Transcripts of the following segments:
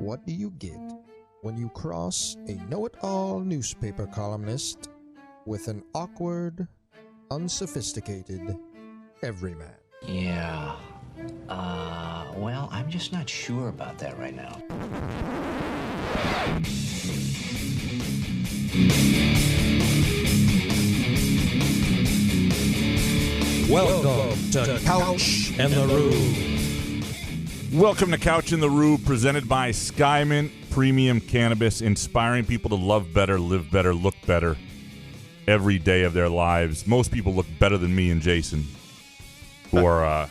what do you get when you cross a know-it-all newspaper columnist with an awkward, unsophisticated everyman? Yeah. Well, I'm just not sure about that right now. Welcome to Couch and the Rube. Welcome to Couch in the Rube, presented by Skyman Premium Cannabis, inspiring people to love better, live better, look better every day of their lives. Most people look better than me and Jason, who are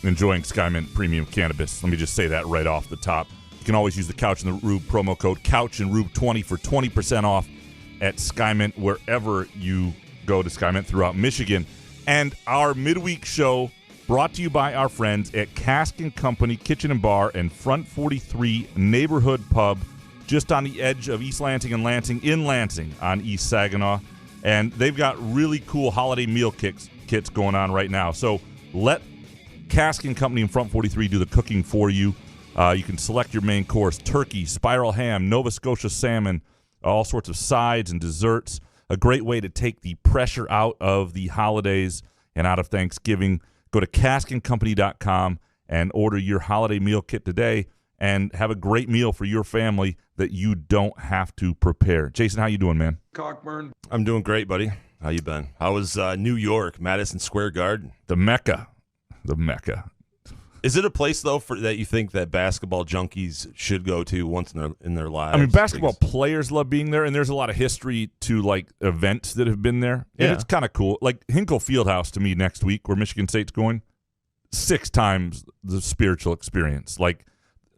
enjoying Skyman Premium Cannabis. Let me just say that right off the top. You can always use the Couch in the Rube promo code Couch and Rube 20 for 20% off at Skymint wherever you go to Skymint throughout Michigan. And our midweek show brought to you by our friends at Cask & Company Kitchen and Bar and Front 43 Neighborhood Pub, just on the edge of East Lansing and Lansing, in Lansing on East Saginaw. And they've got really cool holiday meal kits going on right now. So let Cask & Company and Front 43 do the cooking for you. You can select your main course: turkey, spiral ham, Nova Scotia salmon, all sorts of sides and desserts. A great way to take the pressure out of the holidays and out of Thanksgiving. Go to caskandcompany.com and order your holiday meal kit today and have a great meal for your family that you don't have to prepare. Jason, how you doing, man? Cockburn. I'm doing great, buddy. How you been? How was New York, Madison Square Garden? The Mecca. The Mecca. Is it a place, though, that you think that basketball junkies should go to once in their lives? I mean, basketball players love being there, and there's a lot of history to, like, events that have been there. And it's kind of cool. Like, Hinkle Fieldhouse, to me, next week, where Michigan State's going, 6 times the spiritual experience. Like,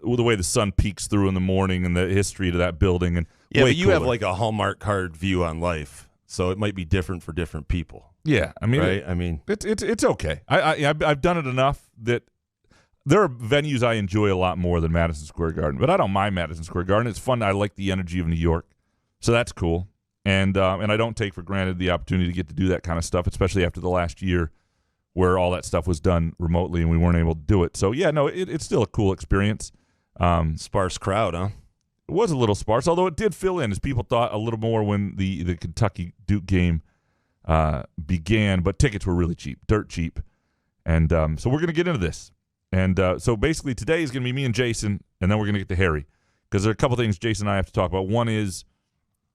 the way the sun peeks through in the morning and the history to that building. And yeah, but you have, like, a Hallmark card view on life, so it might be different for different people. Yeah, I mean, right? It's okay. I've done it enough that there are venues I enjoy a lot more than Madison Square Garden, but I don't mind Madison Square Garden. It's fun. I like the energy of New York, so that's cool. And I don't take for granted the opportunity to get to do that kind of stuff, especially after the last year where all that stuff was done remotely and we weren't able to do it. So, yeah, no, it's still a cool experience. Sparse crowd, huh? It was a little sparse, although it did fill in, as people thought, a little more when the Kentucky-Duke game began. But tickets were really cheap, dirt cheap. And so we're going to get into this. And so basically today is going to be me and Jason, and then we're going to get to Harry, because there are a couple things Jason and I have to talk about. One is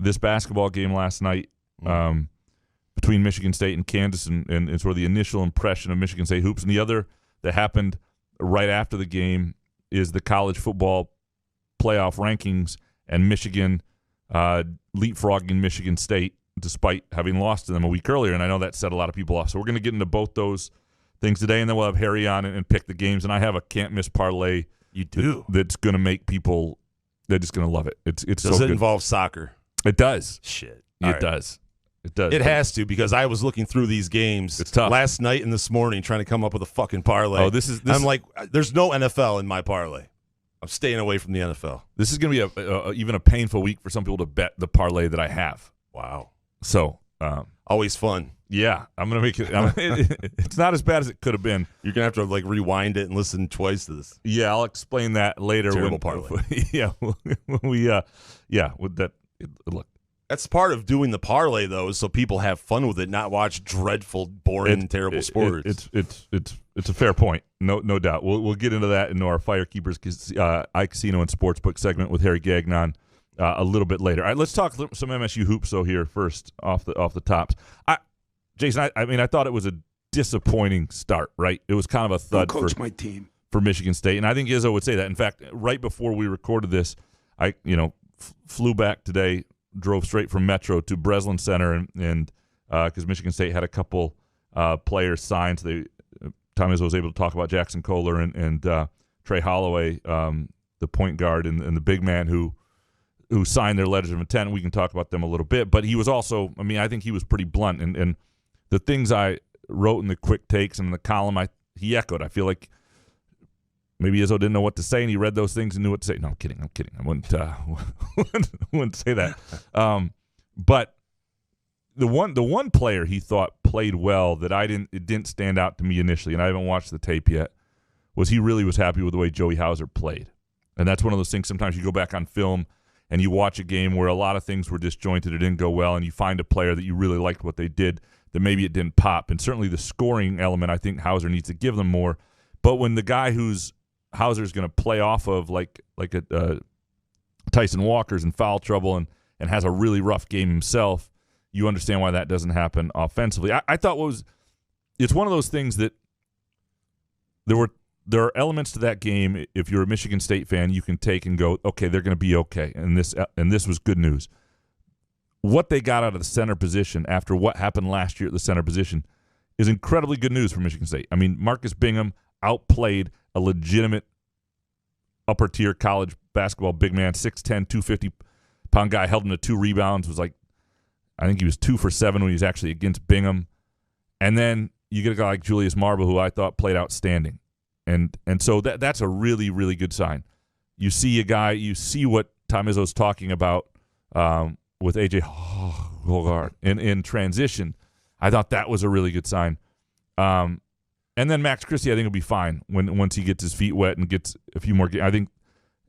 this basketball game last night between Michigan State and Kansas, and sort of the initial impression of Michigan State hoops. And the other that happened right after the game is the college football playoff rankings and Michigan leapfrogging Michigan State despite having lost to them a week earlier. And I know that set a lot of people off. So we're going to get into both those things today, and then we'll have Harry on and pick the games. And I have a can't-miss parlay. You do? That's going to make people – they're just going to love it. It's Does so it good. Involve soccer? It does. Shit. It does. It does. It has to, because I was looking through these games It's tough. last night and this morning trying to come up with a fucking parlay. Oh, this I'm like, there's no NFL in my parlay. I'm staying away from the NFL. This is going to be even a painful week for some people to bet the parlay that I have. Wow. So always fun. yeah, I'm going to make it. It's not as bad as it could have been. You're gonna have to like rewind it and listen twice to this. Yeah, I'll explain that later. Terrible parlay. Yeah, when we with that. Look, That's part of doing the parlay, though, is so people have fun with it, not watch dreadful, boring, terrible sports. It's a fair point, no doubt. We'll get into that in our Firekeepers iCasino and Sportsbook segment with Harry Gagnon a little bit later. All right, let's talk some MSU hoops here first off the tops. Jason, I thought it was a disappointing start. Right, it was kind of a thud my team for Michigan State, and I think Izzo would say that. In fact, right before we recorded this, I flew back today. Drove straight from Metro to Breslin Center, and because Michigan State had a couple players signed, so Tom Izzo was able to talk about Jackson Kohler and Trey Holloway, the point guard and the big man who signed their letters of intent. We can talk about them a little bit, but he was also, I think he was pretty blunt, and the things I wrote in the quick takes and in the column, he echoed. I feel like maybe Izzo didn't know what to say, and he read those things and knew what to say. No, I'm kidding. I wouldn't say that. But the one player he thought played well that it didn't stand out to me initially, and I haven't watched the tape yet, was he really was happy with the way Joey Hauser played. And that's one of those things sometimes you go back on film and you watch a game where a lot of things were disjointed, it didn't go well, and you find a player that you really liked what they did, that maybe it didn't pop. And certainly the scoring element, I think Hauser needs to give them more. But when the guy who's Hauser's going to play off of, like a Tyson Walker's in foul trouble and has a really rough game himself, you understand why that doesn't happen offensively. I thought it's one of those things that there are elements to that game. If you're a Michigan State fan, you can take and go, okay, they're going to be okay, and this was good news. What they got out of the center position after what happened last year at the center position is incredibly good news for Michigan State. I mean, Marcus Bingham outplayed a legitimate upper-tier college basketball big man, 6'10", 250-pound guy, held him to 2 rebounds, I think he was 2 for 7 when he was actually against Bingham. And then you get a guy like Julius Marble, who I thought played outstanding. And so that's a really, really good sign. You see a guy, you see what Tom Izzo's talking about with A.J. Hoggard in transition. I thought that was a really good sign. And then Max Christie, I think, will be fine once he gets his feet wet and gets a few more games. I think,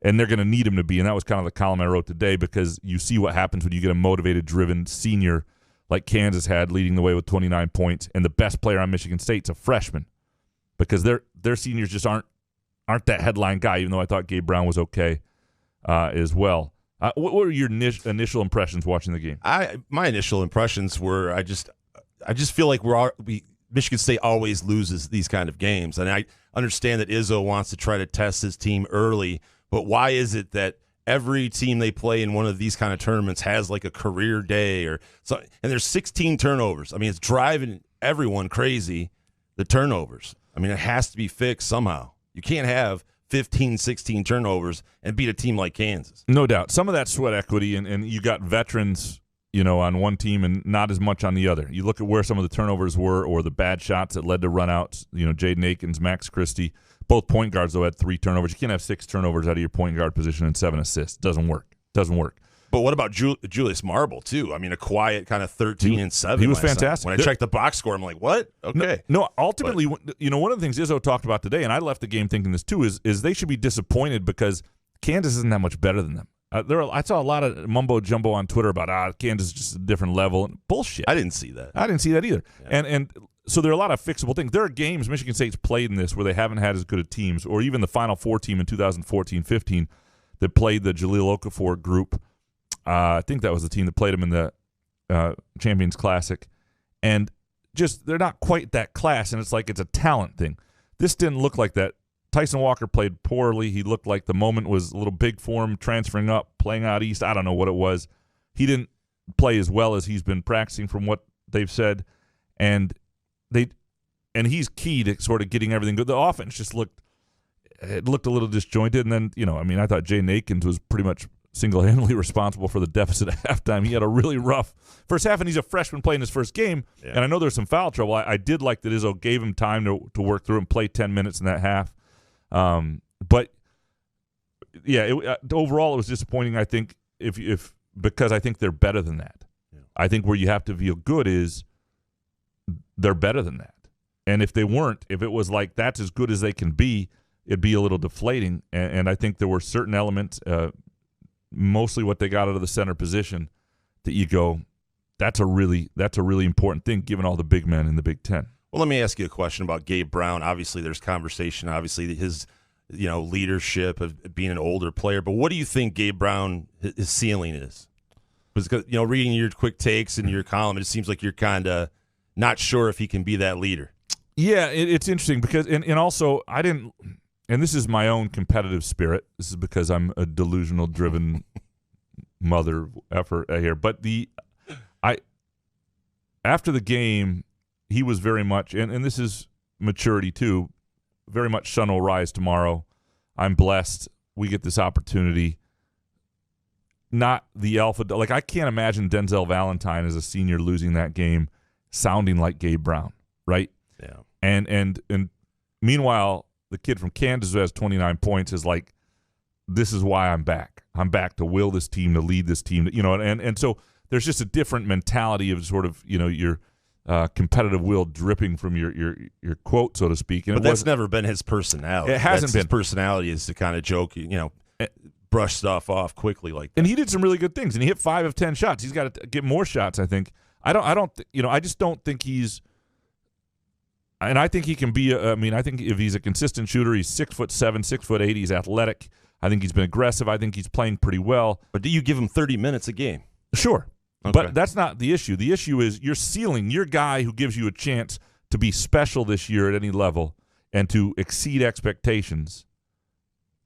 and they're going to need him to be, and that was kind of the column I wrote today, because you see what happens when you get a motivated, driven senior like Kansas had leading the way with 29 points, and the best player on Michigan State's a freshman, because their seniors just aren't that headline guy, even though I thought Gabe Brown was okay as well. What were your initial impressions watching the game? My initial impressions were I just feel like Michigan State always loses these kind of games, and I understand that Izzo wants to try to test his team early, but why is it that every team they play in one of these kind of tournaments has like a career day or so, and there's 16 turnovers? I mean, it's driving everyone crazy, the turnovers. I mean, it has to be fixed somehow. You can't have 15, 16 turnovers and beat a team like Kansas. No doubt. Some of that sweat equity, and you got veterans, on one team and not as much on the other. You look at where some of the turnovers were or the bad shots that led to runouts, Jaden Akins, Max Christie. Both point guards, though, had 3 turnovers. You can't have 6 turnovers out of your point guard position and 7 assists. Doesn't work. But what about Julius Marble, too? I mean, a quiet kind of 13 and 7. He was fantastic. When I checked the box score, I'm like, what? Okay. No, ultimately, one of the things Izzo talked about today, and I left the game thinking this too, is they should be disappointed because Kansas isn't that much better than them. I saw a lot of mumbo-jumbo on Twitter about Kansas is just a different level. Bullshit. I didn't see that. I didn't see that either. Yeah. And so there are a lot of fixable things. There are games Michigan State's played in this where they haven't had as good of teams, or even the Final Four team in 2014-15 that played the Jahlil Okafor group. I think that was the team that played them in the Champions Classic. And just they're not quite that class, and it's like it's a talent thing. This didn't look like that. Tyson Walker played poorly. He looked like the moment was a little big for him, transferring up, playing out east. I don't know what it was. He didn't play as well as he's been practicing from what they've said. And he's key to sort of getting everything good. The offense just looked a little disjointed. And then, I thought Jaden Akins was pretty much single-handedly responsible for the deficit at halftime. He had a really rough first half, and he's a freshman playing his first game. Yeah. And I know there's some foul trouble. I did like that Izzo gave him time to work through and play 10 minutes in that half. But yeah, overall it was disappointing. I think because I think they're better than that. Yeah. I think where you have to feel good is they're better than that. And if they weren't, if it was like that's as good as they can be, it'd be a little deflating. And I think there were certain elements, mostly what they got out of the center position, that you go, that's a really important thing given all the big men in the Big Ten. Well, let me ask you a question about Gabe Brown. Obviously, there's conversation. Obviously, his leadership of being an older player. But what do you think Gabe Brown his ceiling is? Because reading your quick takes in your column, it seems like you're kind of not sure if he can be that leader. Yeah, it's interesting because and also I didn't. And this is my own competitive spirit. This is because I'm a delusional, driven mother effort here. But after the game, he was very much, and this is maturity too, very much sun will rise tomorrow. I'm blessed. We get this opportunity. Not the alpha. Like, I can't imagine Denzel Valentine as a senior losing that game sounding like Gabe Brown, right? Yeah. And meanwhile, the kid from Kansas who has 29 points is like, this is why I'm back. I'm back to will this team, to lead this team, and so there's just a different mentality of sort of, your competitive will dripping from your quote, so to speak. And but that's never been his personality. It hasn't been. His personality is to kind of joke, brush stuff off quickly like that. And he did some really good things, and he hit 5 of 10 shots. He's got to get more shots, I think. I just don't think he's – and I think he can be – I think if he's a consistent shooter, he's 6'7", 6'8", he's athletic. I think he's been aggressive. I think he's playing pretty well. But do you give him 30 minutes a game? Sure. Okay. But that's not the issue. The issue is your ceiling, your guy who gives you a chance to be special this year at any level and to exceed expectations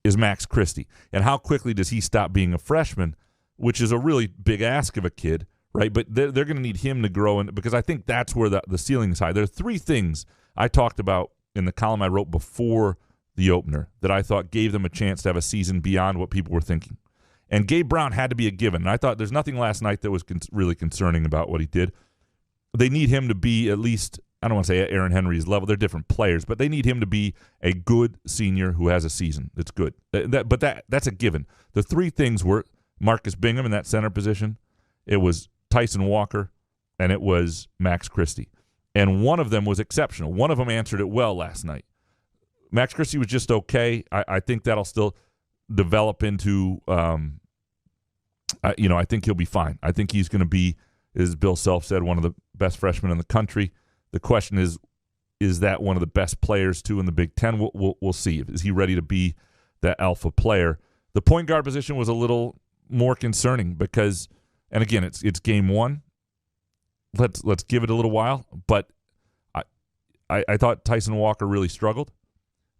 is Max Christie. And how quickly does he stop being a freshman, which is a really big ask of a kid, right? But they're going to need him to grow, in, because I think that's where the ceiling is high. There are 3 things I talked about in the column I wrote before the opener that I thought gave them a chance to have a season beyond what people were thinking. And Gabe Brown had to be a given. And I thought there's nothing last night that was really concerning about what he did. They need him to be at least, I don't want to say at Aaron Henry's level. They're different players, but they need him to be a good senior who has a season that's good. But that's a given. The 3 things were Marcus Bingham in that center position. It was Tyson Walker, and it was Max Christie. And one of them was exceptional. One of them answered it well last night. Max Christie was just okay. I think that'll still develop into I think he'll be fine. I think he's going to be, as Bill Self said, one of the best freshmen in the country. The question is that one of the best players, too, in the Big Ten? We'll see. Is he ready to be that alpha player? The point guard position was a little more concerning because, and again, it's game 1. Let's give it a little while. But I thought Tyson Walker really struggled.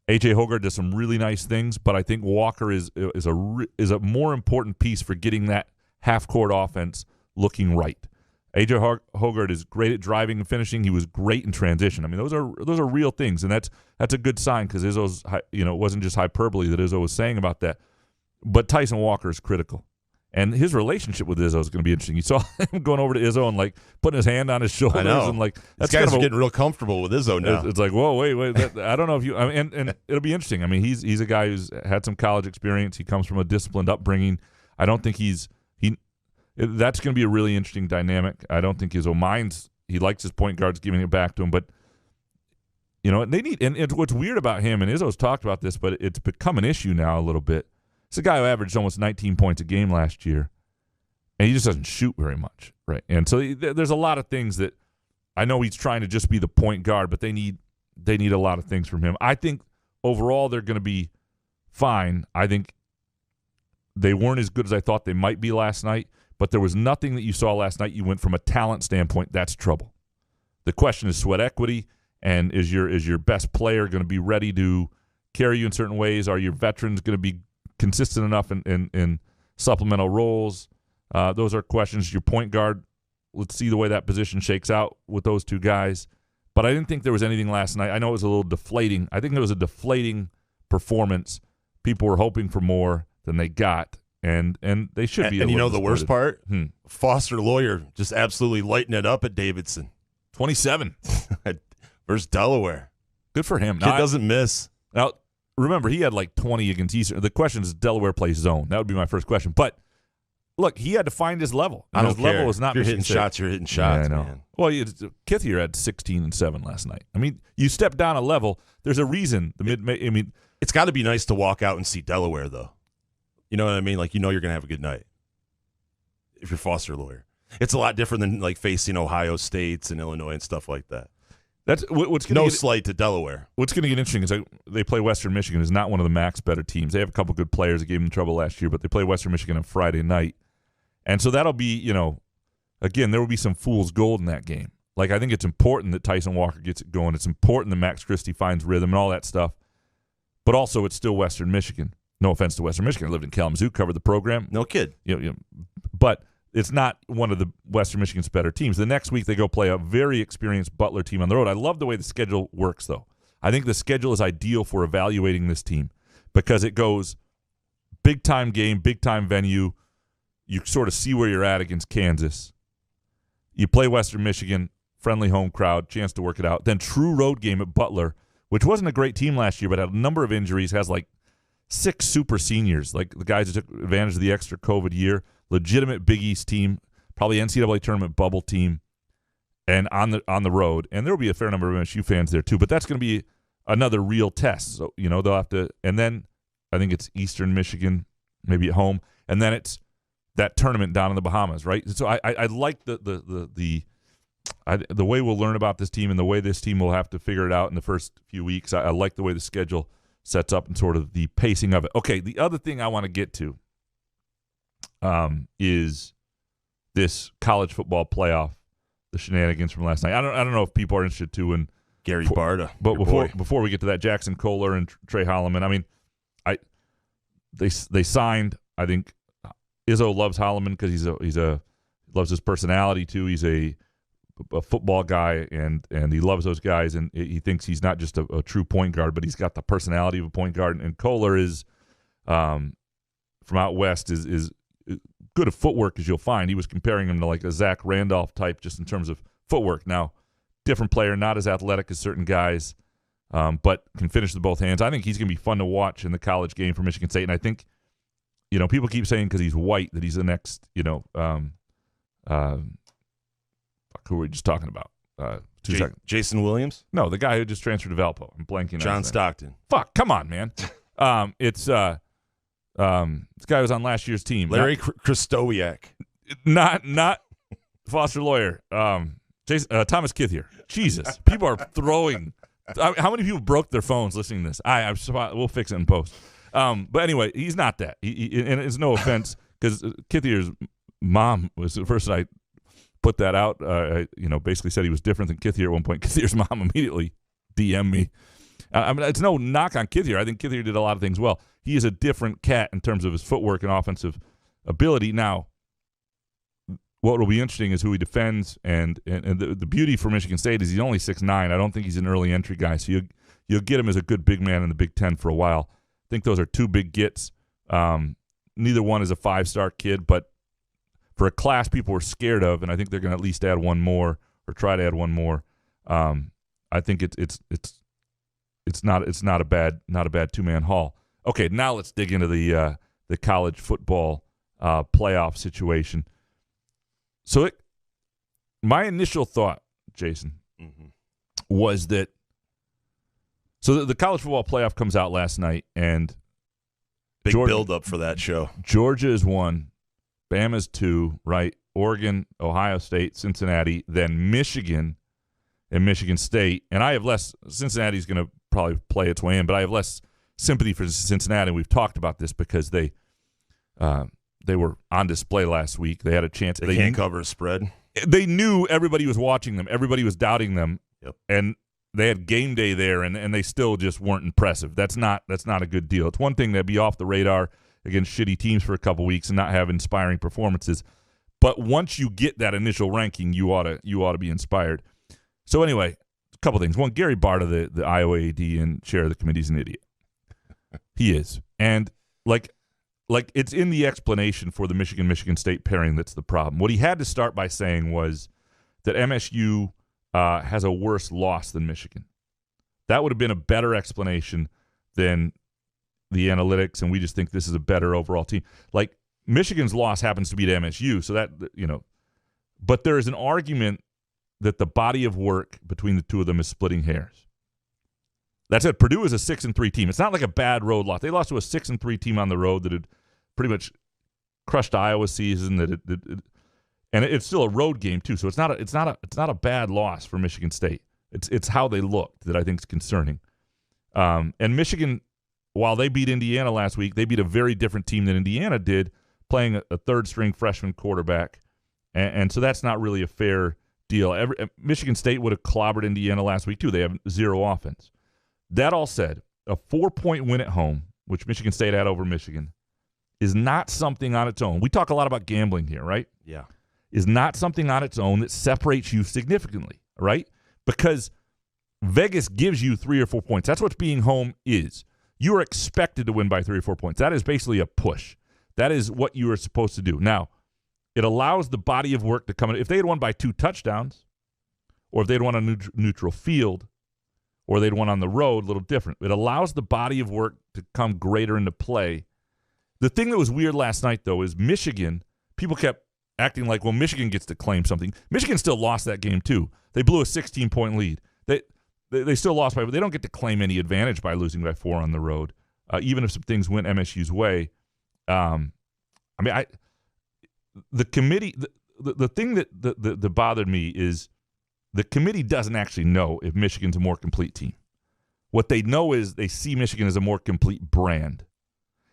A.J. Hogarth does some really nice things, but I think Walker is a more important piece for getting that half-court offense looking right. A.J. Hogarth is great at driving and finishing. He was great in transition. I mean, those are real things, and that's a good sign because Izzo's, it wasn't just hyperbole that Izzo was saying about that. But Tyson Walker is critical. And his relationship with Izzo is going to be interesting. You saw him going over to Izzo and putting his hand on his shoulders. I know. And that's guys are getting real comfortable with Izzo now. It's like, whoa, wait. I don't know if you. And it'll be interesting. I mean, he's a guy who's had some college experience. He comes from a disciplined upbringing. I don't think that's going to be a really interesting dynamic. I don't think Izzo minds. He likes his point guards giving it back to him, but they need. And what's weird about him, and Izzo's talked about this, but it's become an issue now a little bit. It's a guy who averaged almost 19 points a game last year, and he just doesn't shoot very much, right? And so there's a lot of things that I know he's trying to just be the point guard, but they need a lot of things from him. I think overall they're going to be fine. I think they weren't as good as I thought they might be last night, but there was nothing that you saw last night you went from a talent standpoint, that's trouble. The question is sweat equity, and is your best player going to be ready to carry you in certain ways? Are your veterans going to be consistent enough in supplemental roles? Those are questions. Your point guard, let's see the way that position shakes out with those 2 guys. But I didn't think there was anything last night. I know it was a little deflating. I think it was a deflating performance. People were hoping for more than they got, and they should be. And the worst part? Foster Lawyer just absolutely lighting it up at Davidson. 27 versus Delaware. Good for him. Kid doesn't miss. Now, remember, he had like 20 against Eastern. The question is Delaware plays zone. That would be my first question. But, look, he had to find his level. And his level was not if you're hitting shots, you're hitting shots, yeah, I know. Man. Well, Kithier had 16 and 7 last night. I mean, you step down a level, there's a reason. It's got to be nice to walk out and see Delaware, though. You know what I mean? Like, you're going to have a good night if you're Foster Lawyer. It's a lot different than, like, facing Ohio States and Illinois and stuff like that. That's what's going slight to Delaware. What's going to get interesting is they play Western Michigan. Is not one of the Max better teams. They have a couple good players that gave them trouble last year, but they play Western Michigan on Friday night, and so that'll be again there will be some fool's gold in that game. Like I think it's important that Tyson Walker gets it going. It's important that Max Christie finds rhythm and all that stuff, but also it's still Western Michigan. No offense to Western Michigan. I lived in Kalamazoo, covered the program. No kid. But it's not one of the Western Michigan's better teams. The next week they go play a very experienced Butler team on the road. I love the way the schedule works, though. I think the schedule is ideal for evaluating this team because it goes big-time game, big-time venue. You sort of see where you're at against Kansas. You play Western Michigan, friendly home crowd, chance to work it out. Then true road game at Butler, which wasn't a great team last year but had a number of injuries, has like 6 super seniors, like the guys who took advantage of the extra COVID year. Legitimate Big East team, probably NCAA tournament bubble team, and on the road. And there will be a fair number of MSU fans there too. But that's going to be another real test. So they'll have to. And then I think it's Eastern Michigan, maybe at home, and then it's that tournament down in the Bahamas, right? So I like the way we'll learn about this team and the way this team will have to figure it out in the first few weeks. I like the way the schedule sets up and sort of the pacing of it. Okay, the other thing I want to get to is this college football playoff, the shenanigans from last night. I don't know if people are interested too in Gary Barta. But before we get to that, Jackson Kohler and Trey Holloman, I mean, they signed. I think Izzo loves Holloman because he's loves his personality too. He's a football guy and he loves those guys, and he thinks he's not just a true point guard, but he's got the personality of a point guard. And Kohler is from out west is good at footwork as you'll find. He was comparing him to like a Zach Randolph type just in terms of footwork. Now, different player, not as athletic as certain guys, but can finish with both hands. I think he's going to be fun to watch in the college game for Michigan State. And I think, people keep saying because he's white that he's the next, who were we just talking about? 2 seconds. Jason Williams? No, the guy who just transferred to Valpo. I'm blanking on John his name. Stockton. Fuck, come on, man. It's this guy was on last year's team. Larry Kristowiak. Not Foster Lawyer. Thomas Kithier. Jesus, people are throwing. How many people broke their phones listening to this? We'll fix it in post. But anyway, he's not that. And it's no offense because Kithier's mom was the first I put that out. Basically said he was different than Kithier at one point. Kithier's mom immediately DM'd me. It's no knock on Kithier. I think Kithier did a lot of things well. He is a different cat in terms of his footwork and offensive ability. Now, what will be interesting is who he defends, and the beauty for Michigan State is he's only 6'9". I don't think he's an early entry guy, so you'll get him as a good big man in the Big Ten for a while. I think those are two big gets. Neither one is a 5-star kid, but for a class people were scared of, and I think they're going to at least add one more or try to add one more. I think it's not a bad 2-man haul. Okay, now let's dig into the college football playoff situation. So my initial thought, Jason, was that the college football playoff comes out last night, and big build-up for that show. Georgia is 1, Bama's 2, right? Oregon, Ohio State, Cincinnati, then Michigan and Michigan State. And I have less – Cincinnati's going to probably play its way in, but I have less sympathy for Cincinnati. And we've talked about this because they were on display last week. They had a chance. They can't cover a spread. They knew everybody was watching them. Everybody was doubting them. Yep. And they had game day there, and they still just weren't impressive. That's not a good deal. It's one thing to be off the radar against shitty teams for a couple weeks and not have inspiring performances. But once you get that initial ranking, you ought to be inspired. So anyway, a couple things. One, Gary Barta, the Iowa AD and chair of the committee, is an idiot. He is. And like it's in the explanation for the Michigan State pairing that's the problem. What he had to start by saying was that MSU has a worse loss than Michigan. That would have been a better explanation than the analytics, and we just think this is a better overall team. Like, Michigan's loss happens to be to MSU, so that, but there is an argument that the body of work between the two of them is splitting hairs. That said, Purdue is a 6-3 team. It's not like a bad road loss. They lost to a 6-3 team on the road that had pretty much crushed Iowa's season. And it's still a road game too, so it's not a bad loss for Michigan State. It's how they looked that I think is concerning. And Michigan, while they beat Indiana last week, they beat a very different team than Indiana did, playing a third-string freshman quarterback, and so that's not really a fair deal. Michigan State would have clobbered Indiana last week too. They have 0 offense. That all said, a 4-point win at home, which Michigan State had over Michigan, is not something on its own. We talk a lot about gambling here, right? Yeah. Is not something on its own that separates you significantly, right? Because Vegas gives you 3 or 4 points. That's what being home is. You are expected to win by 3 or 4 points. That is basically a push. That is what you are supposed to do. Now, it allows the body of work to come in. If they had won by 2 touchdowns, or if they had won on neutral field, or they'd won on the road, a little different. It allows the body of work to come greater into play. The thing that was weird last night, though, is Michigan, people kept acting like, well, Michigan gets to claim something. Michigan still lost that game, too. They blew a 16-point lead. They still lost by, but they don't get to claim any advantage by losing by 4 on the road. Even if some things went MSU's way, The committee, the thing that bothered me is the committee doesn't actually know if Michigan's a more complete team. What they know is they see Michigan as a more complete brand.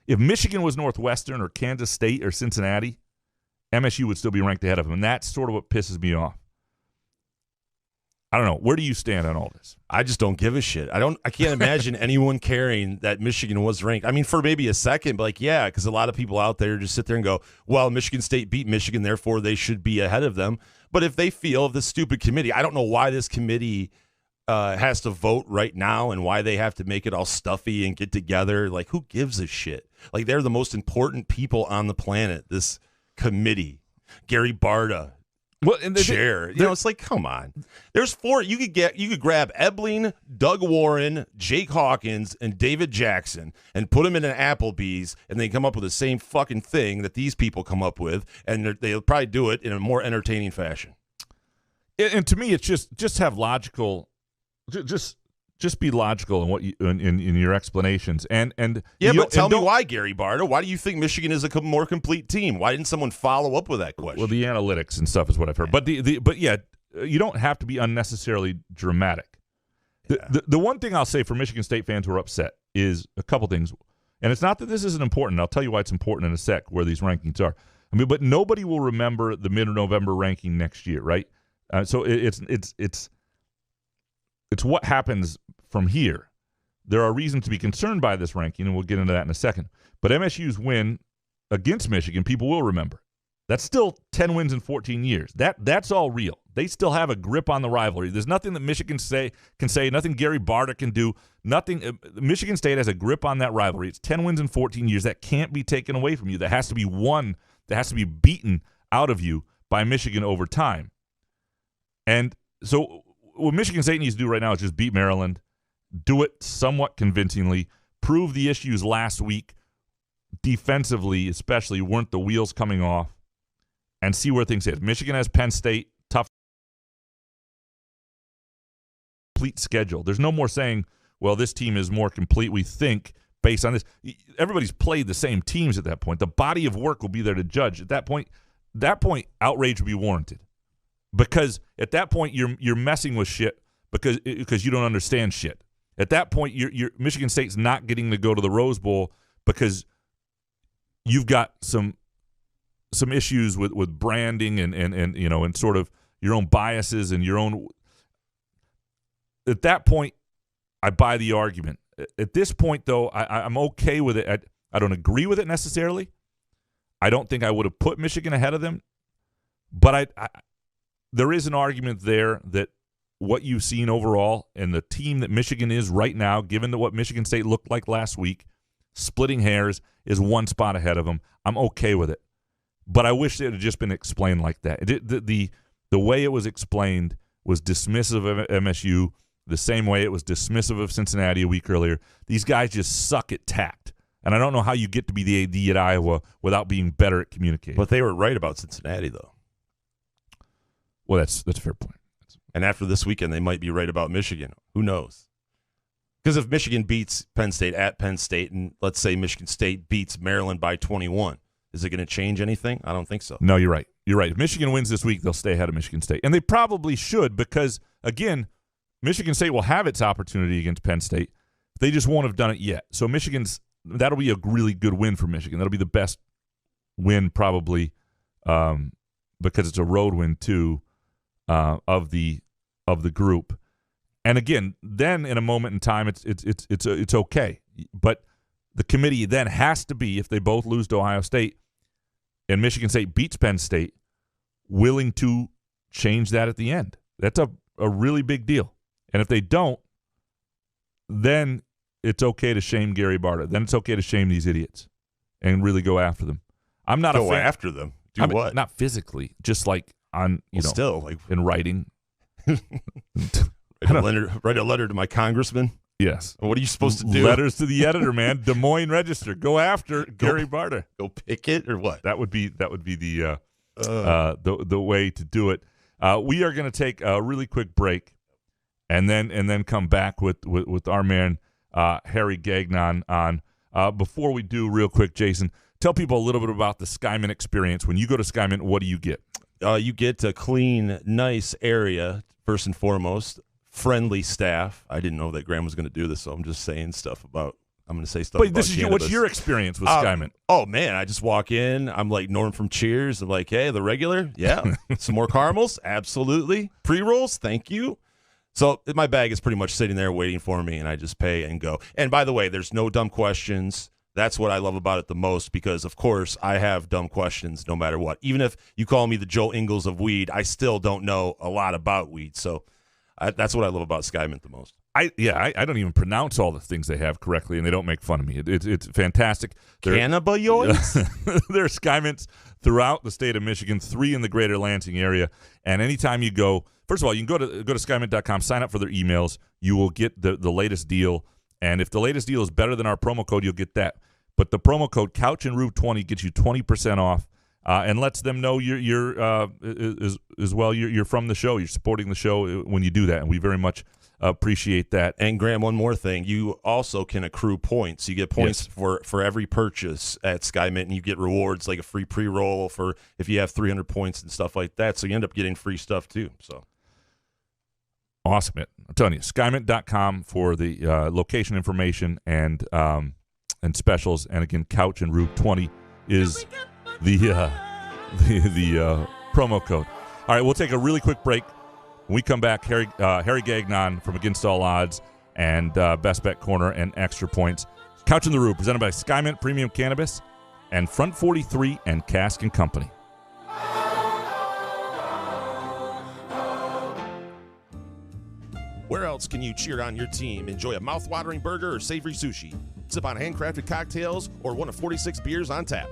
If Michigan was Northwestern or Kansas State or Cincinnati, MSU would still be ranked ahead of them, and that's sort of what pisses me off. I don't know. Where do you stand on all this? I just don't give a shit. I can't imagine anyone caring that Michigan was ranked. I mean, for maybe a second, but like, yeah, because a lot of people out there just sit there and go, well, Michigan State beat Michigan, therefore they should be ahead of them. But if they feel this stupid committee, I don't know why this committee has to vote right now and why they have to make it all stuffy and get together. Like, who gives a shit? Like, they're the most important people on the planet, this committee. Gary Barta. Well, and chair. It's like, come on. There's four. You could grab Ebling, Doug Warren, Jake Hawkins, and David Jackson and put them in an Applebee's, and they come up with the same fucking thing that these people come up with, and they'll probably do it in a more entertaining fashion. And to me, it's just have logical, just be logical in what you in your explanations. And yeah, but tell me why, Gary Barta. Why do you think Michigan is a more complete team? Why didn't someone follow up with that question? Well, the analytics and stuff is what I've heard. But but you don't have to be unnecessarily dramatic. The one thing I'll say for Michigan State fans who are upset is a couple things, and it's not that this isn't important. I'll tell you why it's important in a sec where these rankings are. I mean, but nobody will remember the mid-November ranking next year, right? So it's what happens from here. There are reasons to be concerned by this ranking, and we'll get into that in a second. But MSU's win against Michigan, people will remember. That's still 10 wins in 14 years. That's all real. They still have a grip on the rivalry. There's nothing that Michigan can say, nothing Gary Barta can do, nothing. Michigan State has a grip on that rivalry. It's 10 wins in 14 years. That can't be taken away from you. That has to be won. That has to be beaten out of you by Michigan over time. And so what Michigan State needs to do right now is just beat Maryland, do it somewhat convincingly, prove the issues last week, defensively especially, weren't the wheels coming off, and see where things hit. Michigan has Penn State, tough, complete schedule. There's no more saying, well, this team is more complete, we think, based on this. Everybody's played the same teams at that point. The body of work will be there to judge. At that point, outrage would be warranted. Because at that point you're messing with shit because you don't understand shit. At that point, you're Michigan State's not getting to go to the Rose Bowl because you've got some issues with branding and sort of your own biases and your own. At that point, I buy the argument. At this point, though, I'm okay with it. I don't agree with it necessarily. I don't think I would have put Michigan ahead of them, but there is an argument there that what you've seen overall and the team that Michigan is right now, given what Michigan State looked like last week, splitting hairs, is one spot ahead of them. I'm okay with it. But I wish it had just been explained like that. The way it was explained was dismissive of MSU, the same way it was dismissive of Cincinnati a week earlier. These guys just suck at tact. And I don't know how you get to be the AD at Iowa without being better at communicating. But they were right about Cincinnati, though. Well, that's a fair point. And after this weekend, they might be right about Michigan. Who knows? Because if Michigan beats Penn State at Penn State, and let's say Michigan State beats Maryland by 21, is it going to change anything? I don't think so. No, you're right. You're right. If Michigan wins this week, they'll stay ahead of Michigan State. And they probably should because, again, Michigan State will have its opportunity against Penn State. They just won't have done it yet. So that'll be a really good win for Michigan. That'll be the best win probably because it's a road win too. Of the group, and again, then in a moment in time, it's okay. But the committee then has to be, if they both lose to Ohio State, and Michigan State beats Penn State, willing to change that at the end. That's a really big deal. And if they don't, then it's okay to shame Gary Barta. Then it's okay to shame these idiots and really go after them. I'm not go after them. What? Not physically, just like. Still like in writing, write a letter to my congressman. Yes. What are you supposed to do? Letters to the editor, man. Des Moines Register. Go after Gary Barta. Go pick it or what? That would be the way to do it. We are going to take a really quick break, and then come back with our man Harry Gagnon on. Before we do, real quick, Jason, Tell people a little bit about the Skymint experience. When you go to Skymint, what do you get? You get a clean, nice area, first and foremost. Friendly staff. I didn't know that Graham was going to do this, so I'm just saying stuff about. I'm going to say stuff. But about this is cannabis. what's your experience with Skymint? Oh man, I just walk in. I'm like Norm from Cheers. I'm like, hey, the regular, yeah. Some more caramels, absolutely. Pre-rolls, thank you. So my bag is pretty much sitting there waiting for me, and I just pay and go. And by the way, there's no dumb questions. That's what I love about it the most, because of course I have dumb questions no matter what. Even if you call me the Joe Ingles of weed, I still don't know a lot about weed. So that's what I love about Skymint the most. I don't even pronounce all the things they have correctly, and they don't make fun of me. It's fantastic. Cannabinoids? There are Skymints throughout the state of Michigan, 3 in the greater Lansing area. And anytime you go, first of all, you can go to skymint.com, sign up for their emails. You will get the latest deal. And if the latest deal is better than our promo code, you'll get that. But the promo code CouchAndRube20 gets you 20% off and lets them know you're from the show. You're supporting the show when you do that, and we very much appreciate that. And Graham, one more thing. You also can accrue points. You get points for every purchase at Skymint, and you get rewards like a free pre-roll for if you have 300 points and stuff like that. So you end up getting free stuff too. So awesome. I'm telling you, skymint.com for the location information and specials. And again, Couch and Rube 20 is the promo code. All right, we'll take a really quick break. When we come back, Harry Gagnon from Against All Odds and Best Bet Corner and Extra Points. Couch in the Rube, presented by Skymint Premium Cannabis and Front 43 and Cask & Company. Where else can you cheer on your team, enjoy a mouth-watering burger or savory sushi, sip on handcrafted cocktails, or one of 46 beers on tap?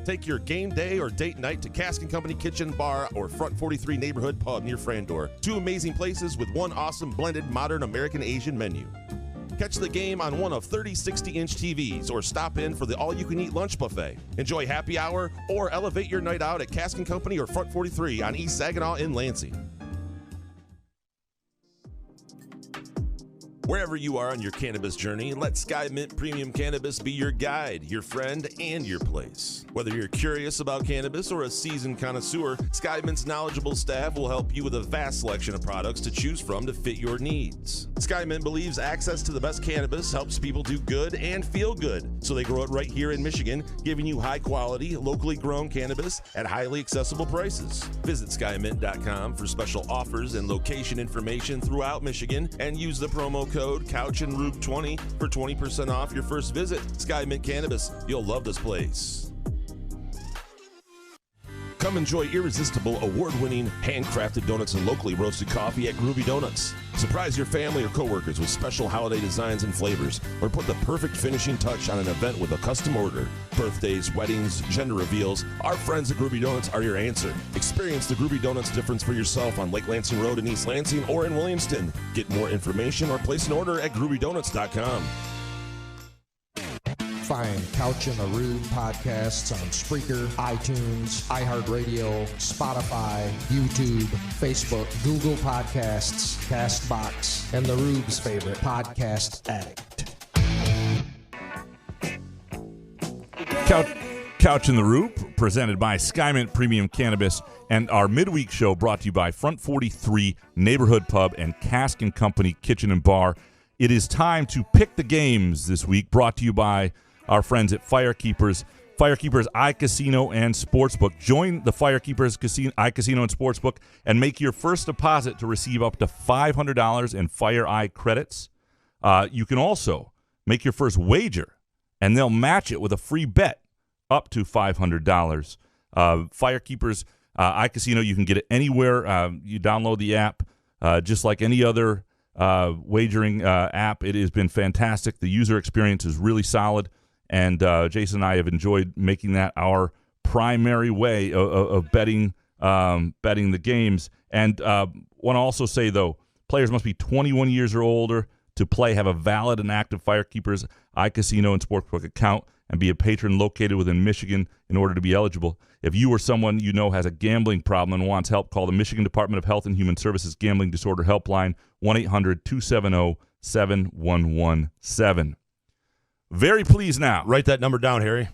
Take your game day or date night to Cask & Company Kitchen Bar or Front 43 Neighborhood Pub near Frandor. 2 amazing places with 1 awesome blended modern American Asian menu. Catch the game on one of 30 60-inch TVs or stop in for the all-you-can-eat lunch buffet. Enjoy happy hour or elevate your night out at Cask & Company or Front 43 on East Saginaw in Lansing. Wherever you are on your cannabis journey, let Skymint Premium Cannabis be your guide, your friend, and your place. Whether you're curious about cannabis or a seasoned connoisseur, Skymint's knowledgeable staff will help you with a vast selection of products to choose from to fit your needs. Skymint believes access to the best cannabis helps people do good and feel good, so they grow it right here in Michigan, giving you high-quality, locally grown cannabis at highly accessible prices. Visit skymint.com for special offers and location information throughout Michigan, and use the promo code CouchAndRube20 for 20% off your first visit. Skymint Cannabis. You'll love this place. Come enjoy irresistible, award-winning, handcrafted donuts and locally roasted coffee at Groovy Donuts. Surprise your family or coworkers with special holiday designs and flavors, or put the perfect finishing touch on an event with a custom order. Birthdays, weddings, gender reveals, our friends at Groovy Donuts are your answer. Experience the Groovy Donuts difference for yourself on Lake Lansing Road in East Lansing or in Williamston. Get more information or place an order at groovydonuts.com. Find Couch in the Rube podcasts on Spreaker, iTunes, iHeartRadio, Spotify, YouTube, Facebook, Google Podcasts, CastBox, and the Rube's favorite, Podcast Addict. Couch in the Rube, presented by Skymint Premium Cannabis, and our midweek show brought to you by Front 43 Neighborhood Pub and Cask & Company Kitchen and Bar. It is time to pick the games this week, brought to you by our friends at Firekeepers iCasino and Sportsbook. Join the Firekeepers iCasino and Sportsbook and make your first deposit to receive up to $500 in Fire Eye credits. You can also make your first wager, and they'll match it with a free bet up to $500. Firekeepers iCasino, you can get it anywhere. You download the app just like any other wagering app. It has been fantastic. The user experience is really solid. And Jason and I have enjoyed making that our primary way of betting the games. And want to also say, though, players must be 21 years or older to play, have a valid and active Firekeepers iCasino and Sportsbook account, and be a patron located within Michigan in order to be eligible. If you or someone you know has a gambling problem and wants help, call the Michigan Department of Health and Human Services Gambling Disorder Helpline, 1-800-270-7117. very pleased now. Write that number down, Harry.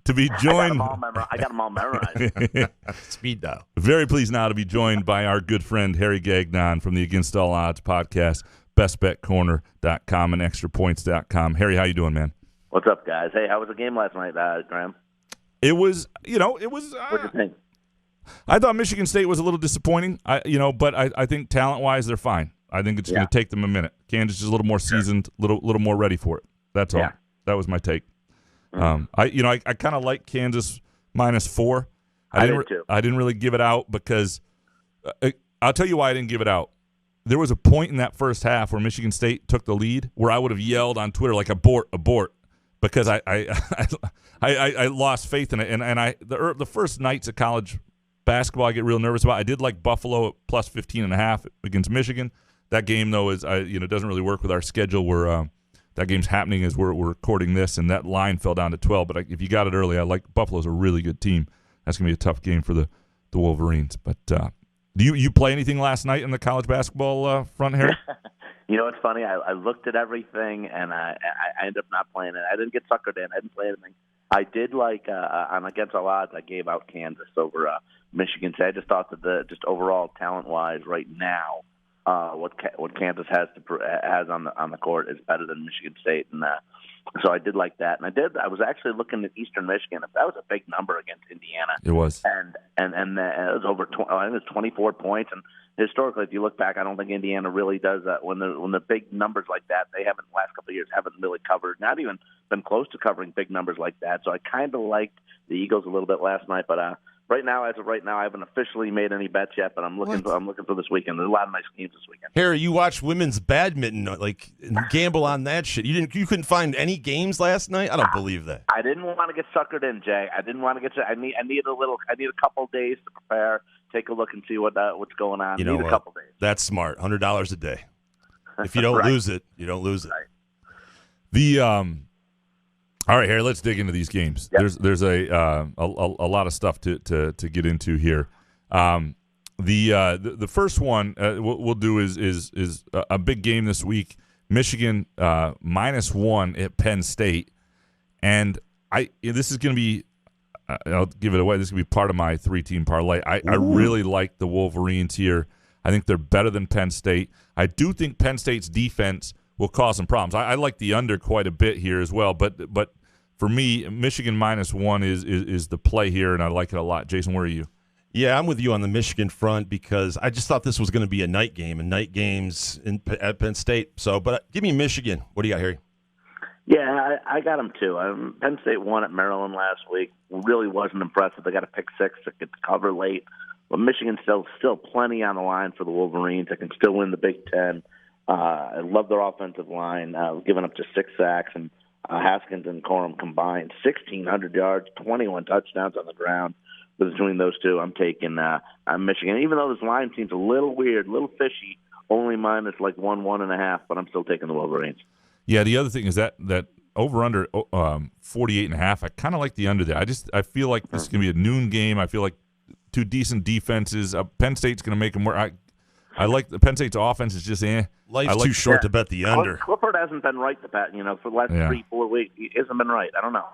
To be joined. I got them all memorized. Speed dial. Very pleased now to be joined by our good friend Harry Gagnon from the Against All Odds podcast, bestbetcorner.com and extrapoints.com. Harry, how you doing, man? What's up, guys? Hey, how was the game last night, Graham? It was. What'd you think? I thought Michigan State was a little disappointing. But I think talent-wise thai're fine. I think it's going to take them a minute. Kansas is a little more seasoned, little more ready for it. That's all. Yeah. That was my take. I kind of like Kansas -4. I did too. I didn't really give it out because I'll tell you why I didn't give it out. There was a point in that first half where Michigan State took the lead where I would have yelled on Twitter like abort, because I lost faith in it. And the first nights of college basketball I get real nervous about. I did like Buffalo at plus 15.5 against Michigan. That game though is doesn't really work with our schedule where that game's happening as we're recording this, and that line fell down to 12. But if you got it early, I like Buffalo's a really good team. That's gonna be a tough game for the Wolverines. But do you play anything last night in the college basketball front, Harry? You know, it's funny. I looked at everything, and I ended up not playing it. I didn't get suckered in. I didn't play anything. I did like on Against All Odds. I gave out Kansas over Michigan State. I just thought that just overall talent-wise, right now, what Kansas has on the court is better than Michigan State, and so I did like that. And I was actually looking at Eastern Michigan. That was a big number against Indiana. It was, and it was over. I think it was 24 points. And historically, if you look back, I don't think Indiana really does that. When the big numbers like that, they haven't last couple of years haven't really covered. Not even been close to covering big numbers like that. So I kind of liked the Eagles a little bit last night, but. As of right now, I haven't officially made any bets yet, but I'm looking for this weekend. There's a lot of nice games this weekend. Harry, you watch women's badminton, and gamble on that shit. You couldn't find any games last night? I don't believe that. I didn't want to get suckered in, Jay. I didn't want to get. I need a couple days to prepare, take a look, and see what's going on. You know a couple days. That's smart. $100 a day. If you don't lose it, you don't lose it. Right. All right, Harry, let's dig into these games. Yep. There's a lot of stuff to get into here. The first one we'll do is a big game this week. Michigan -1 at Penn State, and this is going to be I'll give it away. This is going to be part of my 3-team parlay. I really like the Wolverines here. I think they're better than Penn State. I do think Penn State's defense will cause some problems. I like the under quite a bit here as well, but for me, Michigan -1 is the play here, and I like it a lot. Jason, where are you? Yeah, I'm with you on the Michigan front because I just thought this was going to be a night game, and night games at Penn State. So, but give me Michigan. What do you got, Harry? Yeah, I got them too. Penn State won at Maryland last week. Really wasn't impressive. They got a pick six to get the cover late. But Michigan's still plenty on the line for the Wolverines. They can still win the Big Ten. I love their offensive line, giving up just 6 sacks, and Haskins and Corum combined 1,600 yards, 21 touchdowns on the ground. Between those two, I'm taking Michigan. Even though this line seems a little weird, a little fishy, only minus like 1.5, but I'm still taking the Wolverines. Yeah, the other thing is that over-under 48.5, I kind of like the under there. I feel like this is going to be a noon game. I feel like two decent defenses. Penn State's going to make them work. I like the Penn State's offense is just Life's too short to bet the under. Clifford hasn't been right to bet, for the last 3-4 weeks. He hasn't been right. I don't know.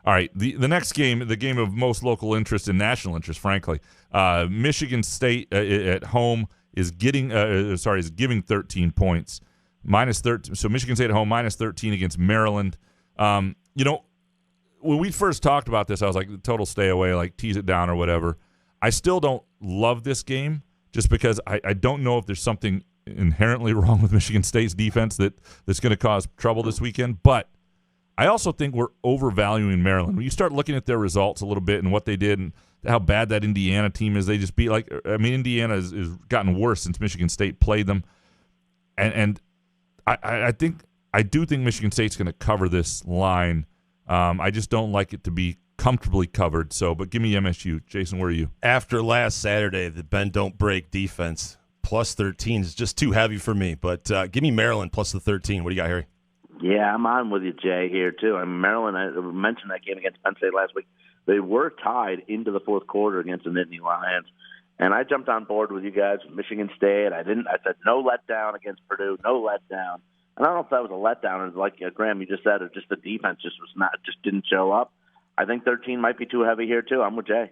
All right, the next game, the game of most local interest and national interest, frankly, Michigan State at home is giving 13 points, -13. So Michigan State at home -13 against Maryland. When we first talked about this, I was like, total stay away, like tease it down or whatever. I still don't love this game just because I don't know if there's something inherently wrong with Michigan State's defense that's going to cause trouble this weekend. But I also think we're overvaluing Maryland. When you start looking at their results a little bit and what they did and how bad that Indiana team is, they just beat Indiana has gotten worse since Michigan State played them. And I do think Michigan State's going to cover this line. I just don't like it to be comfortably covered. But give me MSU. Jason, where are you? After last Saturday, the bend don't break defense plus 13 is just too heavy for me. But give me Maryland plus the 13. What do you got, Harry? Yeah, I'm on with you, Jay, here too. Maryland, I mentioned that game against Penn State last week. They were tied into the fourth quarter against the Nittany Lions, and I jumped on board with you guys with Michigan State. I said no letdown against Purdue, no letdown. And I don't know if that was a letdown, or like Graham, you just said, or just the defense just didn't show up. I think 13 might be too heavy here too. I'm with Jay.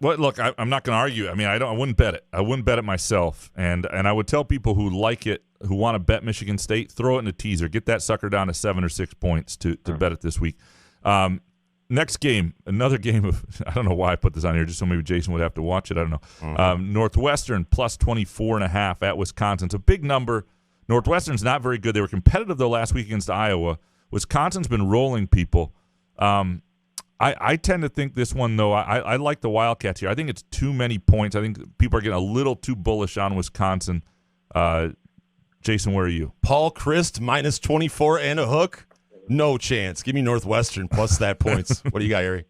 Look, I'm not going to argue. I mean, I wouldn't bet it. I wouldn't bet it myself. And I would tell people who like it, who want to bet Michigan State, throw it in a teaser. Get that sucker down to 7 or 6 points to bet it this week. Next game, another game of, I don't know why I put this on here, just so maybe Jason would have to watch it. I don't know. Mm-hmm. Northwestern plus 24.5 at Wisconsin. It's a big number. Northwestern's not very good. They were competitive, though, last week against Iowa. Wisconsin's been rolling people. I tend to think this one, though, I like the Wildcats here. I think it's too many points. I think people are getting a little too bullish on Wisconsin. Jason, where are you? Paul Christ minus 24 and a hook? No chance. Give me Northwestern plus that points. What do you got, Harry?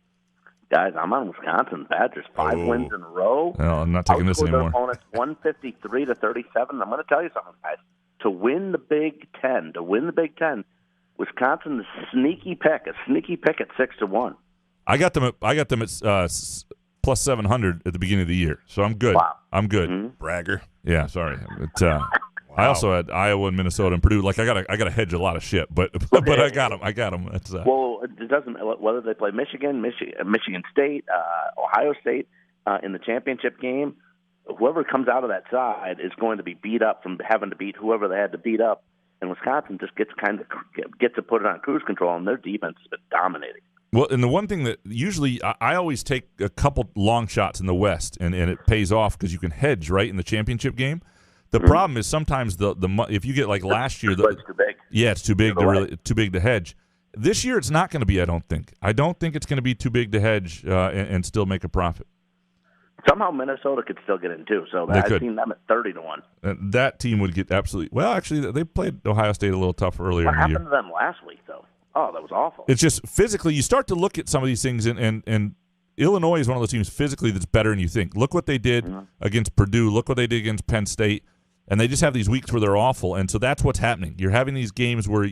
Guys, I'm on Wisconsin Badgers. 5 wins in a row. No, I'm not taking this anymore. Opponents 153-37. I'm going to tell you something, guys. To win the Big Ten, Wisconsin is a sneaky pick at 6-1. I got them at plus 700 at the beginning of the year, so I'm good. Wow. I'm good. Mm-hmm. Bragger. Yeah, sorry. I also had Iowa and Minnesota and Purdue. Like I got to hedge a lot of shit, but I got them. It's, well, it doesn't whether they play Michigan State, Ohio State in the championship game. Whoever comes out of that side is going to be beat up from having to beat whoever they had to beat up, and Wisconsin just gets to put it on cruise control, and their defense has been dominating. Well, and the one thing that usually I always take a couple long shots in the West, and it pays off because you can hedge right in the championship game. The problem is sometimes the if you get like last year, it's too big. Yeah, it's too big too big to hedge. This year, it's not going to be. I don't think it's going to be too big to hedge and still make a profit. Somehow Minnesota could still get in too. So I've seen them at 30-1. That team would get absolutely. Well, actually, they played Ohio State a little tough earlier What in the year. happened to them last week though? Oh, that was awful. It's just physically, you start to look at some of these things, and Illinois is one of those teams physically that's better than you think. Look what they did against Purdue. Look what they did against Penn State. And they just have these weeks where they're awful, and so that's what's happening. You're having these games where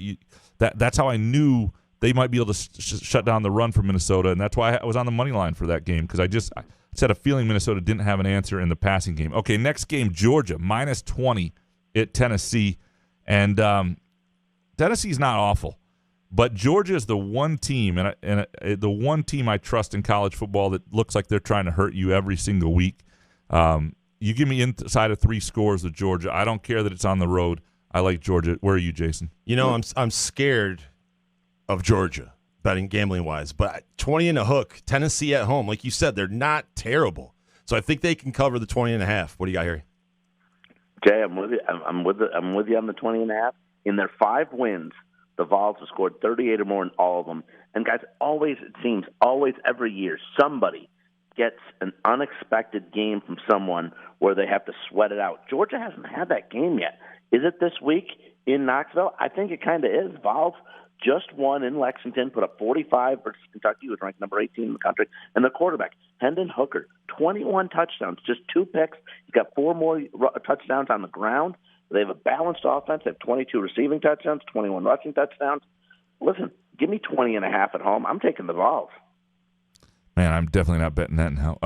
that's how I knew they might be able to shut down the run for Minnesota, and that's why I was on the money line for that game because I just had a feeling Minnesota didn't have an answer in the passing game. Okay, next game, Georgia, minus 20 at Tennessee, and Tennessee's not awful, but Georgia is the one team, and the one team I trust in college football that looks like they're trying to hurt you every single week. You give me inside of 3 scores with Georgia. I don't care that it's on the road. I like Georgia. Where are you, Jason? You know, I'm scared of Georgia, betting gambling-wise. But 20 and a hook, Tennessee at home. Like you said, they're not terrible. So I think they can cover the 20.5. What do you got, Harry? Jay, I'm with you. I'm with you on the 20.5. In their 5 wins, the Vols have scored 38 or more in all of them. And, guys, it seems every year, somebody gets an unexpected game from someone where they have to sweat it out. Georgia hasn't had that game yet. Is it this week in Knoxville? I think it kind of is. Vols just won in Lexington, put up 45 versus Kentucky, who was ranked number 18 in the country. And the quarterback, Hendon Hooker, 21 touchdowns, just 2 picks. He's got 4 more touchdowns on the ground. They have a balanced offense. They have 22 receiving touchdowns, 21 rushing touchdowns. Listen, give me 20.5 at home. I'm taking the Vols. Man, I'm definitely not betting that now.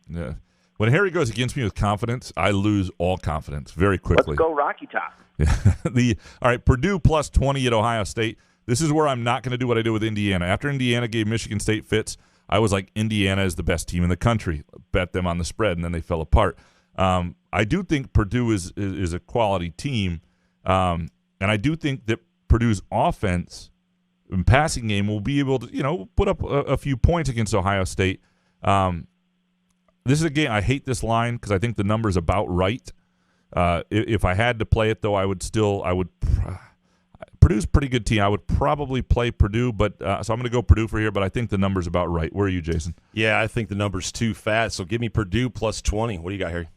Yeah. When Harry goes against me with confidence, I lose all confidence very quickly. Let's go Rocky Top. All right, Purdue plus 20 at Ohio State. This is where I'm not going to do what I did with Indiana. After Indiana gave Michigan State fits, I was like, Indiana is the best team in the country. Bet them on the spread, and then they fell apart. I do think Purdue is a quality team, and I do think that Purdue's offense and passing game will be able to, put up a few points against Ohio State. This is a game, I hate this line because I think the number's about right. If I had to play it, though, Purdue's a pretty good team. I would probably play Purdue, so I'm going to go Purdue for here, but I think the number's about right. Where are you, Jason? Yeah, I think the number's too fat, so give me Purdue plus 20. What do you got, Harry?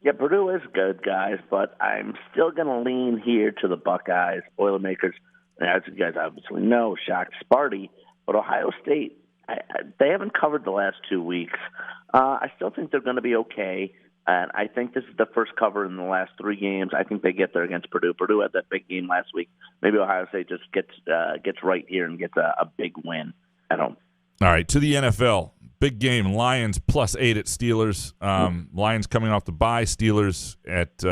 Yeah, Purdue is good, guys, but I'm still going to lean here to the Buckeyes, Boilermakers. As you guys obviously know, shocked Sparty, but Ohio State, they haven't covered the last 2 weeks. I still think they're going to be okay, and I think this is the first cover in the last 3 games. I think they get there against Purdue. Purdue had that big game last week. Maybe Ohio State just gets right here and gets a big win at home. All right, to the NFL. Big game, Lions plus 8 at Steelers. Lions coming off the bye, Steelers at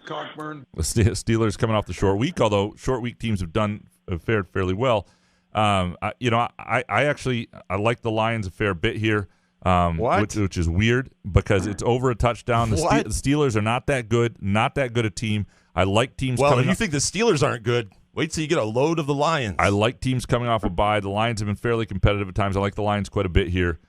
Cockburn. The Steelers coming off the short week, although short week teams have fared fairly well. I like the Lions a fair bit here. Which is weird because it's over a touchdown. The Steelers are not that good a team. I like teams Well, coming if you think the Steelers aren't good, wait till you get a load of the Lions. I like teams coming off a bye. The Lions have been fairly competitive at times. I like the Lions quite a bit here.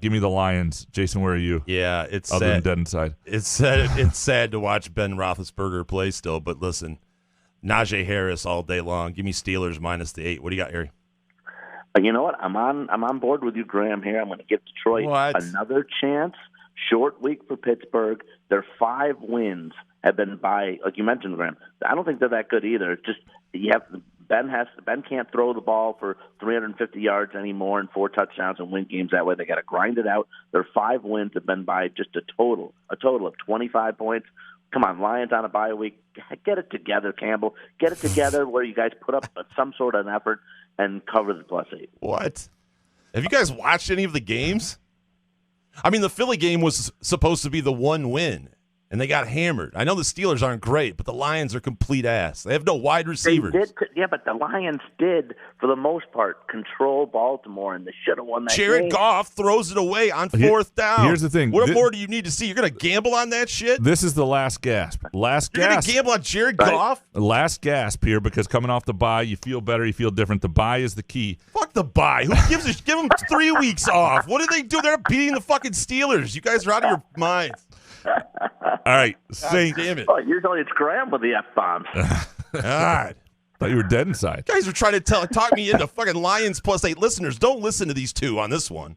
Give me the Lions. Jason, where are you? Yeah, it's other sad. than dead inside. It's sad to watch Ben Roethlisberger play still, but listen, Najee Harris all day long. Give me Steelers minus the 8. What do you got, Harry? You know what? I'm on board with you, Graham. Here, I'm going to give Detroit another chance. Short week for Pittsburgh. Their 5 wins have been by, like you mentioned, Graham. I don't think they're that good either. It's just Ben can't throw the ball for 350 yards anymore and 4 touchdowns and win games that way. They got to grind it out. Their 5 wins have been by just a total of 25 points. Come on, Lions on a bye week. Get it together, Campbell. Get it together where you guys put up some sort of an effort and cover the +8. What? Have you guys watched any of the games? I mean, the Philly game was supposed to be the one win, and they got hammered. I know the Steelers aren't great, but the Lions are complete ass. They have no wide receivers. But the Lions did, for the most part, control Baltimore, and they should have won that game. Jared Goff throws it away on 4th down. Here's the thing. What more do you need to see? You're going to gamble on that shit? This is the last gasp. You're going to gamble on Jared Goff? Last gasp here because coming off the bye, you feel better, you feel different. The bye is the key. Fuck the bye. Who gives a shit? Give them 3 weeks off. What did they do? They're beating the fucking Steelers. You guys are out of your minds. All right, Saints. Damn it. Oh, usually it's Graham with the F-bombs. God. Thought you were dead inside. You guys are trying to talk me into fucking Lions +8. Listeners, don't listen to these two on this one.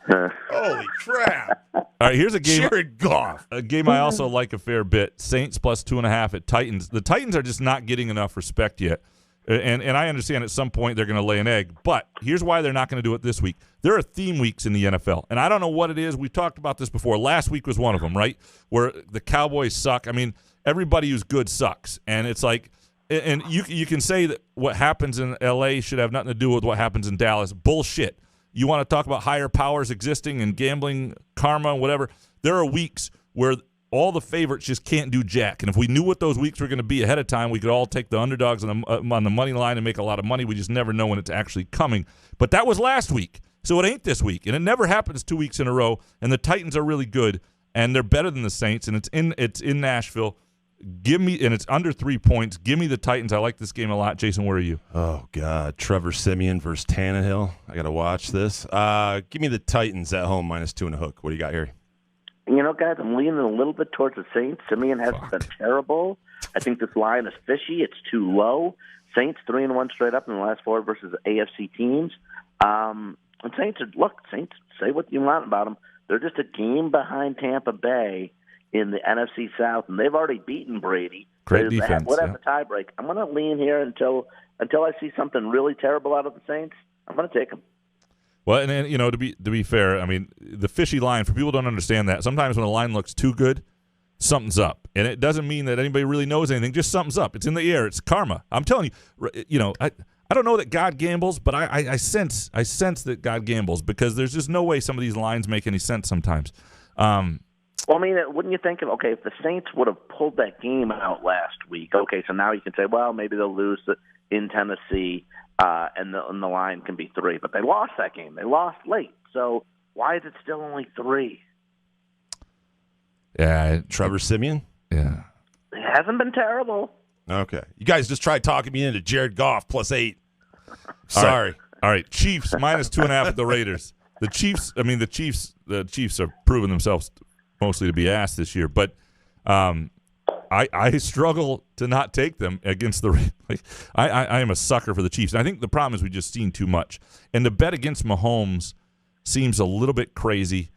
Holy crap. All right, here's a game. Jared Goff. A game I also like a fair bit. Saints +2.5 at Titans. The Titans are just not getting enough respect yet. And I understand at some point they're going to lay an egg. But here's why they're not going to do it this week. There are theme weeks in the NFL. And I don't know what it is. We've talked about this before. Last week was one of them, right? Where the Cowboys suck. I mean, everybody who's good sucks. And it's like, and you can say that what happens in L.A. should have nothing to do with what happens in Dallas. Bullshit. You want to talk about higher powers existing and gambling, karma, and whatever. There are weeks where all the favorites just can't do jack. And if we knew what those weeks were going to be ahead of time, we could all take the underdogs on the money line and make a lot of money. We just never know when it's actually coming. But that was last week, so it ain't this week. And it never happens 2 weeks in a row. And the Titans are really good, and they're better than the Saints, and it's in Nashville. And it's under 3 points. Give me the Titans. I like this game a lot. Jason, where are you? Oh, God. Trevor Siemian versus Tannehill. I got to watch this. Give me the Titans at home -2.5. What do you got here? You know, guys, I'm leaning a little bit towards the Saints. Simeon hasn't been terrible. I think this line is fishy. It's too low. Saints 3-1 straight up in the last 4 versus AFC teams. And Saints, say what you want about them. They're just a game behind Tampa Bay in the NFC South, and they've already beaten Brady. Great defense. What have the tiebreak? I'm going to lean here until I see something really terrible out of the Saints. I'm going to take them. Well, and you know, to be fair, I mean, the fishy line, for people who don't understand that, sometimes when a line looks too good, something's up. And it doesn't mean that anybody really knows anything, just something's up. It's in the air. It's karma. I'm telling you, I don't know that God gambles, but I sense that God gambles because there's just no way some of these lines make any sense sometimes. Well, I mean, wouldn't you think of, if the Saints would have pulled that game out last week, so now you can say, well, maybe they'll lose in Tennessee, and the line can be 3. But they lost that game. They lost late. So why is it still only 3? Yeah. Trevor Siemian? Yeah. It hasn't been terrible. Okay. You guys just tried talking me into Jared Goff +8. Sorry. All right. Chiefs -2.5 at the Raiders. The Chiefs have proven themselves mostly to be ass this year, but I struggle to not take them against the I am a sucker for the Chiefs. And I think the problem is we've just seen too much. And to bet against Mahomes seems a little bit crazy.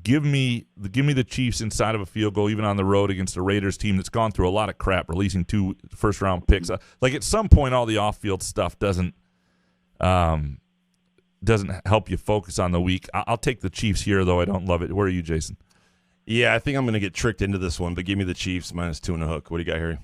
Give me the Chiefs inside of a field goal, even on the road against a Raiders team that's gone through a lot of crap, releasing 2 first-round picks. At some point, all the off-field stuff doesn't help you focus on the week. I'll take the Chiefs here, though I don't love it. Where are you, Jason? Yeah, I think I'm going to get tricked into this one, but give me the Chiefs -2.5. What do you got, Harry?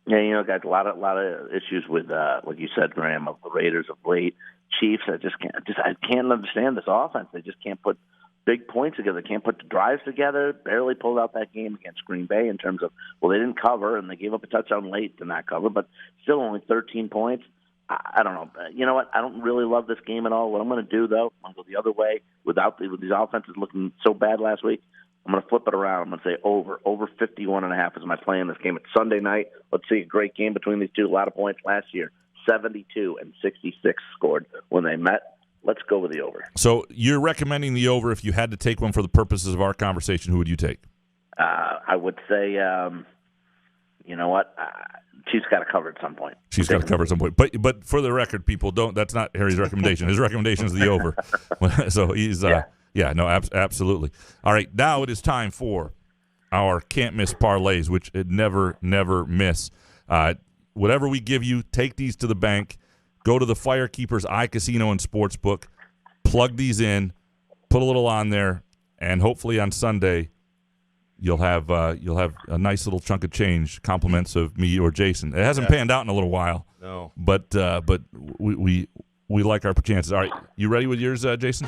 Yeah, guys, a lot of issues with what you said, Graham, of the Raiders of late. Chiefs, I can't understand this offense. They just can't put big points together. They can't put the drives together. Barely pulled out that game against Green Bay in terms of, well, they didn't cover, and they gave up a touchdown late to not cover, but still only 13 points. I don't know. You know what? I don't really love this game at all. What I'm going to do, though, I'm going to go the other way. With these offenses looking so bad last week, I'm going to flip it around. I'm going to say over 51.5 is my play in this game. It's Sunday night. Let's see a great game between these two. A lot of points last year. 72 and 66 scored when they met. Let's go with the over. So you're recommending the over. If you had to take one for the purposes of our conversation, who would you take? I would say, you know what? Chiefs got to cover at some point. Chiefs got to cover at some point. But for the record, people, that's not Harry's recommendation. His recommendation is the over. So he's absolutely. All right, now it is time for our can't miss parlays, which it never miss. Whatever we give you, take these to the bank. Go to the Firekeepers iCasino and Sportsbook. Plug these in. Put a little on there, and hopefully on Sunday you'll have a nice little chunk of change, compliments of me or Jason. It hasn't panned out in a little while. No, but we like our chances. All right, you ready with yours, Jason?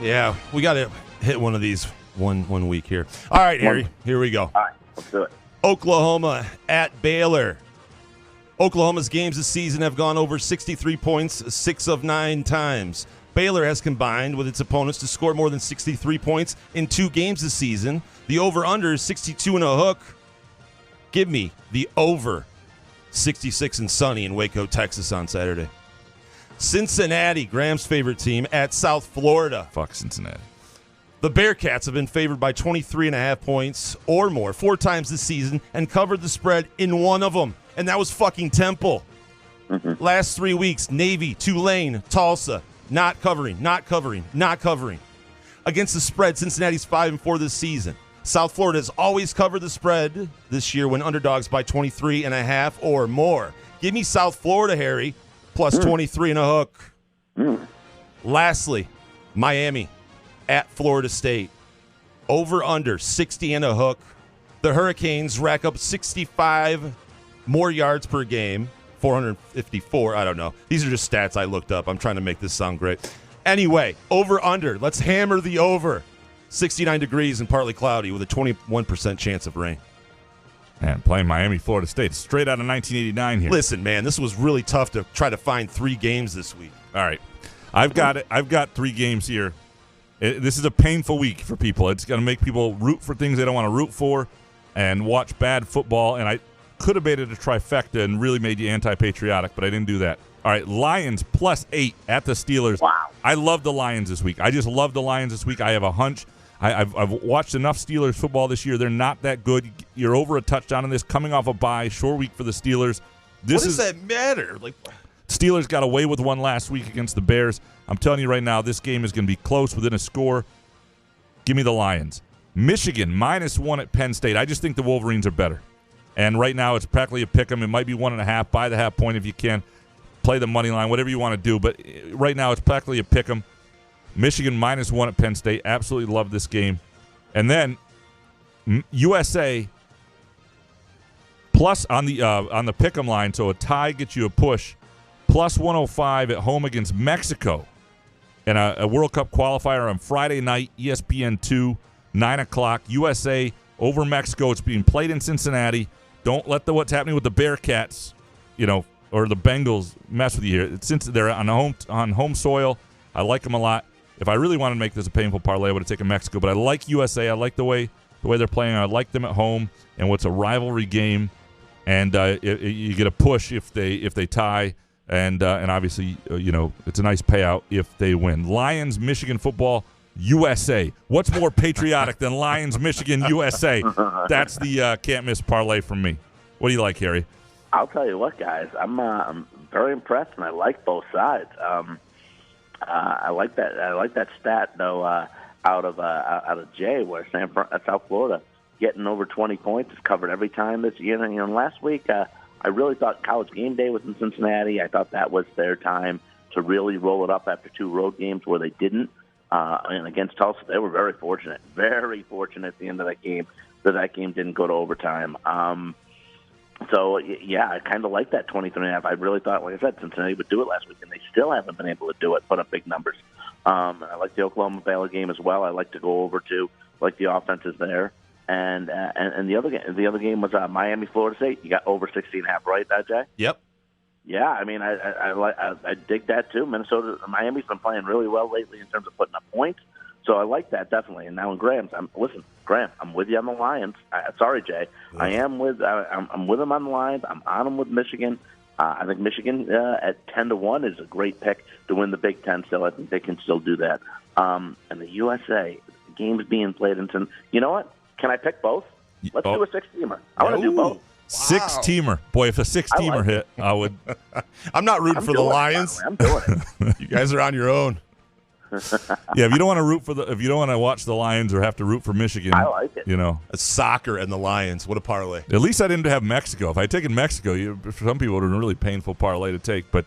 Yeah, we got to hit one of these one week here. All right, Harry, here we go. All right, let's do it. Oklahoma at Baylor. Oklahoma's games this season have gone over 63 points 6 of 9 times. Baylor has combined with its opponents to score more than 63 points in 2 games this season. The over-under is 62 and a hook. Give me the over 66 and sunny in Waco, Texas on Saturday. Cincinnati, Graham's favorite team, at South Florida. Fuck Cincinnati. The Bearcats have been favored by 23.5 points or more 4 times this season and covered the spread in 1 of them, and that was fucking Temple. Mm-hmm. Last 3 weeks, Navy, Tulane, Tulsa, not covering. Against the spread, Cincinnati's 5-4 this season. South Florida has always covered the spread this year when underdogs by 23.5 or more. Give me South Florida, Harry, plus 23 and a hook. Lastly, Miami at Florida State. Over under 60 and a hook. The Hurricanes rack up 65 more yards per game. 454, I don't know. These are just stats I looked up. I'm trying to make this sound great. Anyway, over under. Let's hammer the over. 69 degrees and partly cloudy with a 21% chance of rain. Man, playing Miami, Florida State. Straight out of 1989 here. Listen, man, this was really tough to try to find 3 games this week. All right. I've got it. I've got 3 games here. This is a painful week for people. It's going to make people root for things they don't want to root for and watch bad football. And I could have made it a trifecta and really made you anti-patriotic, but I didn't do that. All right, Lions plus 8 at the Steelers. Wow. I love the Lions this week. I just love the Lions this week. I have a hunch. I've watched enough Steelers football this year. They're not that good. You're over a touchdown in this, coming off a bye, short week for the Steelers. What does that matter? Steelers got away with one last week against the Bears. I'm telling you right now, this game is going to be close within a score. Give me the Lions. Michigan, -1 at Penn State. I just think the Wolverines are better. And right now, it's practically a pick 'em. It might be 1.5. Buy the half point if you can. Play the money line, whatever you want to do. But right now, it's practically a pick 'em. Michigan -1 at Penn State. Absolutely love this game. And then USA plus on the pick 'em line, so a tie gets you a push. Plus 105 at home against Mexico. And a World Cup qualifier on Friday night, ESPN2, 9 o'clock. USA over Mexico. It's being played in Cincinnati. Don't let what's happening with the Bearcats, or the Bengals mess with you here. Since they're on home soil, I like them a lot. If I really wanted to make this a painful parlay, I would have taken Mexico. But I like USA. I like the way they're playing. I like them at home. And what's a rivalry game, and you get a push if they tie. And obviously, it's a nice payout if they win. Lions, Michigan football, USA. What's more patriotic than Lions, Michigan, USA? That's the can't miss parlay from me. What do you like, Harry? I'll tell you what, guys. I'm very impressed, and I like both sides. I like that stat though out of Jay, where South Florida getting over 20 points is covered every time this year. And last week, I really thought College Game Day was in Cincinnati. I thought that was their time to really roll it up after 2 road games where they didn't. And against Tulsa, they were very fortunate at the end of that game that game didn't go to overtime. So, yeah, I kind of like that 23.5. I really thought, like I said, Cincinnati would do it last week, and they still haven't been able to do it, put up big numbers. I like the Oklahoma Baylor game as well. I like to go over to like the offenses there. And the other game was Miami, Florida State. You got over 16.5, right, Jay? Yep. Yeah, I mean, I dig that too. Miami's been playing really well lately in terms of putting up points, so I like that definitely. And now in Graham, I'm with you on the Lions. Sorry, Jay, I'm with them on the Lions. I'm on them with Michigan. I think Michigan at 10-1 is a great pick to win the Big Ten. Still, I think they can still do that. And the USA games being played in. You know what? Can I pick both? Let's do a 6-teamer. I want to do both. 6-teamer. Boy, if a 6-teamer hit, I would. I'm not rooting for the Lions. I'm doing it. You guys are on your own. Yeah, if you don't want to if you don't want to watch the Lions or have to root for Michigan, I like it. It's soccer and the Lions. What a parlay. At least I didn't have Mexico. If I had taken Mexico, for some people, it would have been a really painful parlay to take. But,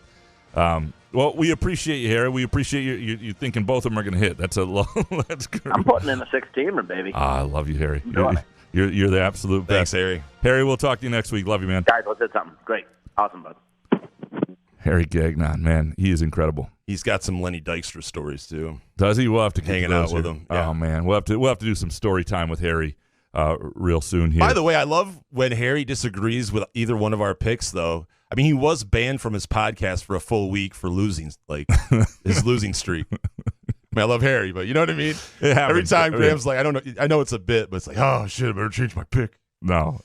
well, we appreciate you, Harry. We appreciate you thinking both of them are going to hit. That's great. I'm putting in a 6-teamer, baby. I love you, Harry. I'm You're the absolute best. Thanks, Harry. Harry, we'll talk to you next week. Love you, man. Guys, let's do something. Great. Awesome, bud. Harry Gagnon, man, he is incredible. He's got some Lenny Dykstra stories, too. Does he? We'll have to hanging out with him. Yeah. Oh, man. We'll have to do some story time with Harry real soon here. By the way, I love when Harry disagrees with either one of our picks, though. I mean, he was banned from his podcast for a full week for losing, like his losing streak. I mean, I love Harry, but you know what I mean? It happens. Every time Graham's like, I know it's a bit, but it's like, oh, shit, I better change my pick. No.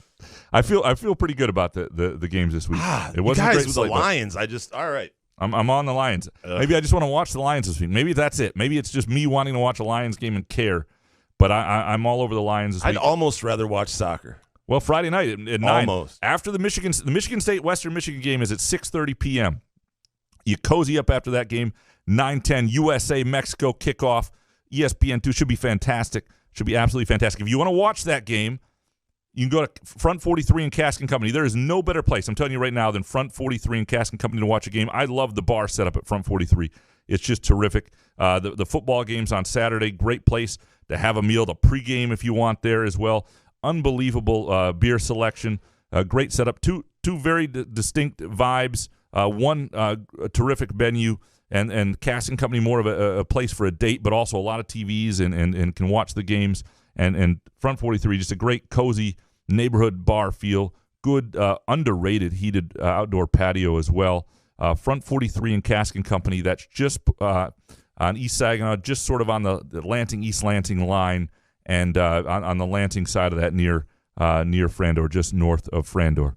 I feel pretty good about the games this week. It wasn't great with the Lions. All right. I'm on the Lions. Maybe I just want to watch the Lions this week. Maybe that's it. Maybe it's just me wanting to watch a Lions game and care. But I'm all over the Lions this week. I'd almost rather watch soccer. Well, Friday night at 9. Almost. After the Michigan State Western Michigan game is at 6:30 p.m. You cozy up after that game. 9:10 USA Mexico kickoff. ESPN2 should be fantastic. Should be absolutely fantastic. If you want to watch that game, you can go to Front 43 and Cask & Company. There is no better place, I'm telling you right now, than Front 43 and Cask & Company to watch a game. I love the bar setup at Front 43. It's just terrific. The football games on Saturday, great place to have a meal. The pregame, if you want, there as well. Unbelievable beer selection. Great setup. Two very distinct vibes. One a terrific venue, and Cask & Company more of a place for a date, but also a lot of TVs and can watch the games. And Front 43, just a great, cozy neighborhood bar feel. Good, underrated, heated outdoor patio as well. Front 43 and Cask & Company, that's just on East Saginaw, just sort of on the Lansing-East Lansing line, and on the Lansing side of that near Frandor, just north of Frandor.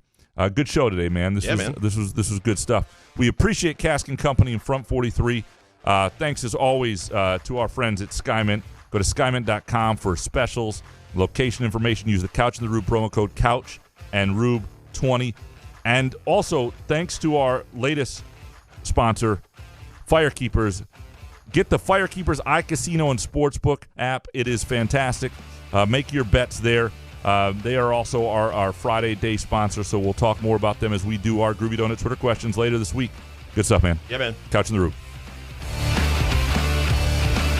Good show today, man. This was good stuff. We appreciate Cask & Company and Front 43. Thanks, as always, to our friends at Skymint. Go to skymint.com for specials, location information. Use the Couch and the Rube promo code Couch and Rube 20. And also, thanks to our latest sponsor, Firekeepers. Get the Firekeepers iCasino and Sportsbook app. It is fantastic. Make your bets there. They are also our Friday day sponsor, so we'll talk more about them as we do our Groovy Donut Twitter questions later this week. Good stuff, man. Yeah, man. Couch and the Rube.